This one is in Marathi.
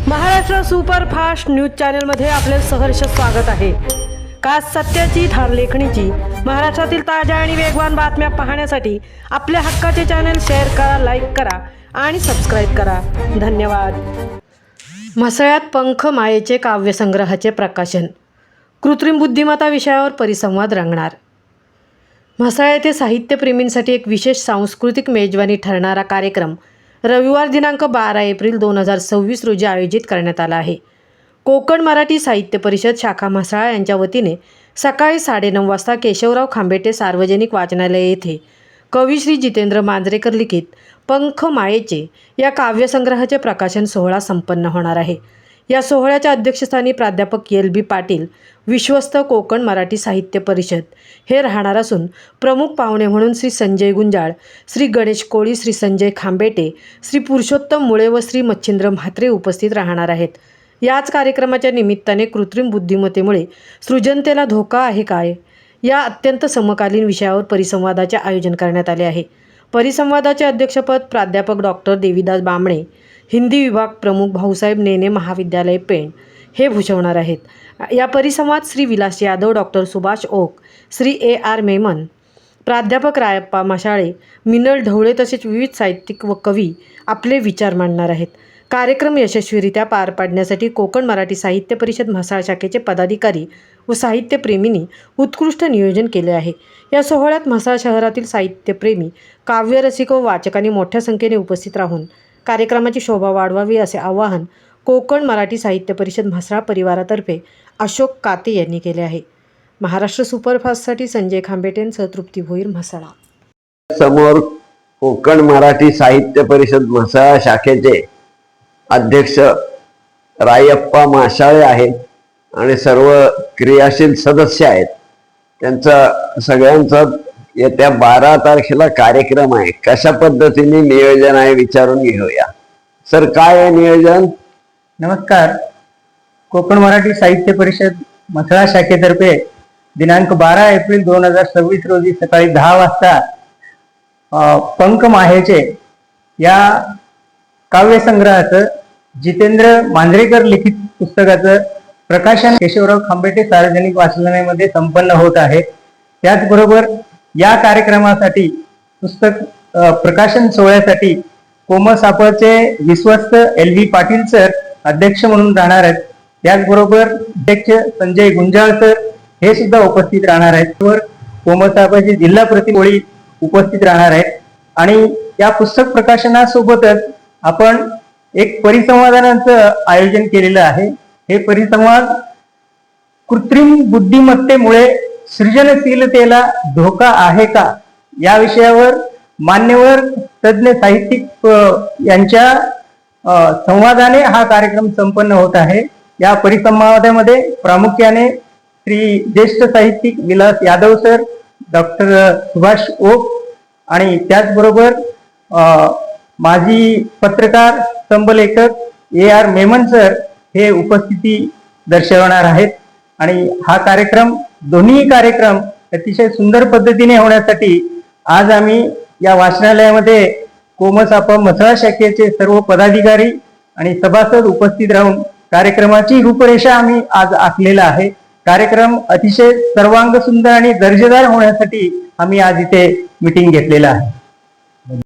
महाराष्ट्र सुपरफास्ट न्यूज चॅनलमध्ये आपले सहर्ष स्वागत आहे। खास सत्याची थार लेखणीची महाराष्ट्रातील ताज्या आणि वेगवान बातम्या पाहण्यासाठी आपल्या हक्काचे चॅनल शेअर करा, लाईक करा आणि सबस्क्राईब करा। धन्यवाद। म्हसळ्यात पंख मायेचे काव्यसंग्रहाचे प्रकाशन, कृत्रिम बुद्धिमत्ता विषयावर परिसंवाद रंगणार। म्हसळा येथे साहित्यप्रेमींसाठी एक विशेष सांस्कृतिक मेजवानी ठरणारा कार्यक्रम रविवार दिनांक 12 एप्रिल 2026 रोजी आयोजित करण्यात आला आहे। कोकण मराठी साहित्य परिषद शाखा म्हसळा यांच्या वतीने सकाळी 9:30 वाजता केशवराव खांबेटे सार्वजनिक वाचनालय येथे कवी श्री जितेंद्र मांजरेकर लिखित पंख मायेचे या काव्यसंग्रहाचे प्रकाशन सोहळा संपन्न होणार आहे। या सोहळ्याच्या अध्यक्षस्थानी प्राध्यापक LB पाटील, विश्वस्त कोकण मराठी साहित्य परिषद हे राहणार असून प्रमुख पाहुणे म्हणून श्री संजय गुंजाळ, श्री गणेश कोळी, श्री संजय खांबेटे, श्री पुरुषोत्तम मुळे व श्री मच्छिंद्र म्हात्रे उपस्थित राहणार आहेत। याच कार्यक्रमाच्या निमित्ताने कृत्रिम बुद्धिमत्तेमुळे सृजनतेला धोका आहे काय या अत्यंत समकालीन विषयावर परिसंवादाचे आयोजन करण्यात आले आहे। परिसंवादाचे अध्यक्षपद प्राध्यापक डॉक्टर देवीदास बामणे, हिंदी विभाग प्रमुख भाऊसाहेब नेने महाविद्यालय पेण हे भूषवणार आहेत। या परिसंवाद श्री विलास यादव, डॉक्टर सुभाष ओक, श्री AR मेमन, प्राध्यापक रायप्पा मशाळे, मिनल ढवळे तसेच विविध साहित्यिक व कवी आपले विचार मांडणार आहेत। कार्यक्रम यशस्वीरित्या पार पाडण्यासाठी कोकण मराठी साहित्य परिषद म्हसळा शाखेचे पदाधिकारी व साहित्यप्रेमींनी उत्कृष्ट नियोजन केले आहे। या सोहळ्यात म्हसळा शहरातील साहित्यप्रेमी, काव्यरसिक व वाचकांनी मोठ्या संख्येने उपस्थित राहून कार्यक्रमाची शोभा वाढवावी असे आवाहन कोकण मराठी साहित्य परिषद म्हसळा परिवारातर्फे अशोक काते यांनी केले आहे। महाराष्ट्र सुपरफास्टसाठी संजय खांबेटेंसह तृप्ती भोईर, म्हसळा। समोर कोकण मराठी साहित्य परिषद म्हसळा शाखेचे अध्यक्ष रायप्पा मशाळे आहेत आणि सर्व क्रियाशील सदस्य आहेत। त्यांचा सगळ्यांचा येत्या 12 तारखेला कार्यक्रम आहे। कशा पद्धतीने नियोजन आहे विचारून घेऊया। सर, काय आहे नियोजन? नमस्कार। कोकण मराठी साहित्य परिषद म्हसळा शाखेतर्फे दिनांक 12 एप्रिल 2026 रोजी सकाळी 10 वाजता पंख मायेचे या काव्यसंग्रहाचं, जितेंद्र मांजरेकर लिखित पुस्तकाचं प्रकाशन केशवराव खांबेटे सार्वजनिक वाचनालयामध्ये संपन्न होत आहे। त्याचबरोबर या कार्यक्रमासाठी पुस्तक प्रकाशन सोहळ्यासाठी कोमसापचे विश्वस्त LB पाटील सर अध्यक्ष म्हणून राहणार आहेत। त्याचबरोबर अध्यक्ष संजय गुंजाळ सर हे सुद्धा उपस्थित राहणार आहेत। वर कोमसापाचे जिल्हा प्रतिनिधी उपस्थित राहणार आहेत। आणि या पुस्तक प्रकाशनासोबतच आपण एक परिसंवादाचं आयोजन केलेलं आहे। हे परिसंवाद कृत्रिम बुद्धिमत्तेमुळे सृजनशीलतेला धोका आहे का या विषयावर मान्यवर तज्ञ साहित्यिक यांच्या संवादाने हा कार्यक्रम संपन्न होत आहे। या परिसंवादामध्ये प्रामुख्याने श्री ज्येष्ठ साहित्यिक विलास यादव सर, डॉक्टर सुभाष ओक आणि त्याचबरोबर माजी पत्रकार स्तंभलेखक AR मेमन सर हे उपस्थिती दर्शवणार आहेत। आणि हा कार्यक्रम, दोन्ही कार्यक्रम अतिशय सुंदर पद्धतीने होण्यासाठी आज आम्ही या वाचनालयामध्ये कोमसापा म्हसळा शाखेचे सर्व पदाधिकारी आणि सभासद उपस्थित राहून कार्यक्रमाची रूपरेषा आम्ही आज आखलेला आहे। कार्यक्रम अतिशय सर्वांग सुंदर आणि दर्जेदार होण्यासाठी आम्ही आज इथे मीटिंग घेतलेला आहे।